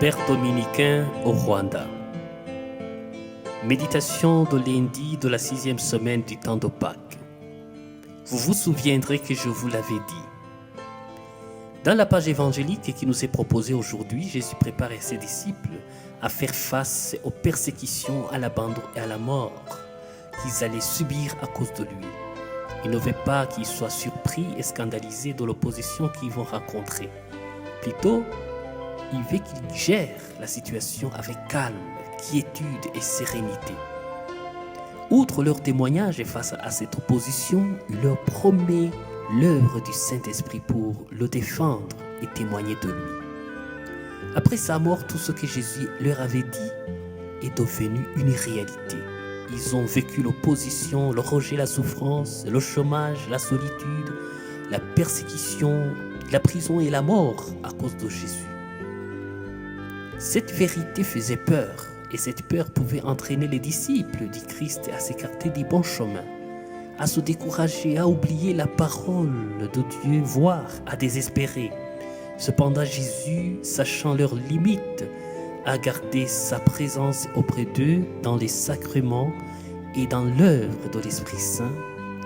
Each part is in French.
Père dominicain au Rwanda. Méditation de lundi de la 6e semaine du temps de Pâques. Vous vous souviendrez que je vous l'avais dit. Dans la page évangélique qui nous est proposée aujourd'hui, Jésus préparait ses disciples à faire face aux persécutions, à l'abandon et à la mort qu'ils allaient subir à cause de lui. Il ne veut pas qu'ils soient surpris et scandalisés de l'opposition qu'ils vont rencontrer. Plutôt, il veut qu'ils gèrent la situation avec calme, quiétude et sérénité. Outre leur témoignage face à cette opposition, il leur promet l'œuvre du Saint-Esprit pour le défendre et témoigner de lui. Après sa mort, tout ce que Jésus leur avait dit est devenu une réalité. Ils ont vécu l'opposition, le rejet, la souffrance, le chômage, la solitude, la persécution, la prison et la mort à cause de Jésus. Cette vérité faisait peur, et cette peur pouvait entraîner les disciples du Christ à s'écarter du bon chemin, à se décourager, à oublier la parole de Dieu, voire à désespérer. Cependant, Jésus, sachant leurs limites, a gardé sa présence auprès d'eux dans les sacrements et dans l'œuvre de l'Esprit Saint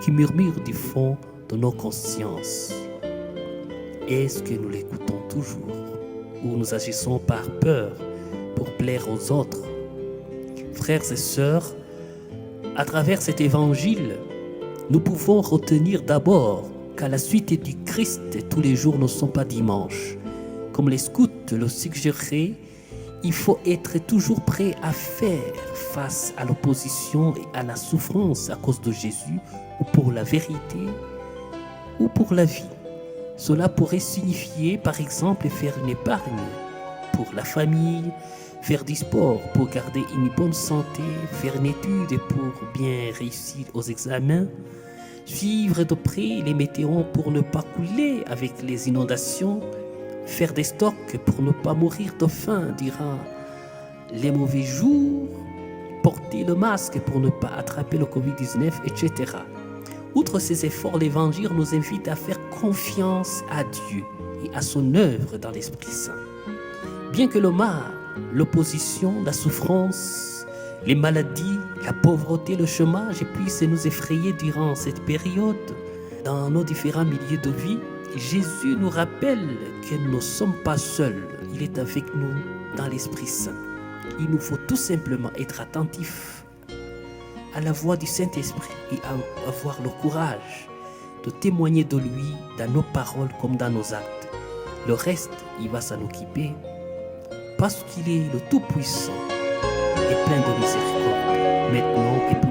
qui murmure du fond de nos consciences. Est-ce que nous l'écoutons toujours ou nous agissons par peur pour plaire aux autres? Frères et sœurs, à travers cet évangile, nous pouvons retenir d'abord qu'à la suite du Christ, tous les jours ne sont pas dimanches. Comme les scouts le suggéraient, il faut être toujours prêt à faire face à l'opposition et à la souffrance à cause de Jésus, ou pour la vérité, ou pour la vie. Cela pourrait signifier, par exemple, faire une épargne pour la famille, faire du sport pour garder une bonne santé, faire une étude pour bien réussir aux examens, suivre de près les météos pour ne pas couler avec les inondations, faire des stocks pour ne pas mourir de faim durant les mauvais jours, porter le masque pour ne pas attraper le Covid-19, etc. Outre ces efforts, l'Évangile nous invite à faire confiance à Dieu et à son œuvre dans l'Esprit Saint. Bien que le mal, l'opposition, la souffrance, les maladies, la pauvreté, le chômage puissent nous effrayer durant cette période, dans nos différents milieux de vie, Jésus nous rappelle que nous ne sommes pas seuls. Il est avec nous dans l'Esprit Saint. Il nous faut tout simplement être attentifs à la voix du Saint-Esprit et avoir le courage de témoigner de lui dans nos paroles comme dans nos actes. Le reste, il va s'en occuper parce qu'il est le Tout-Puissant et plein de miséricorde, maintenant et pour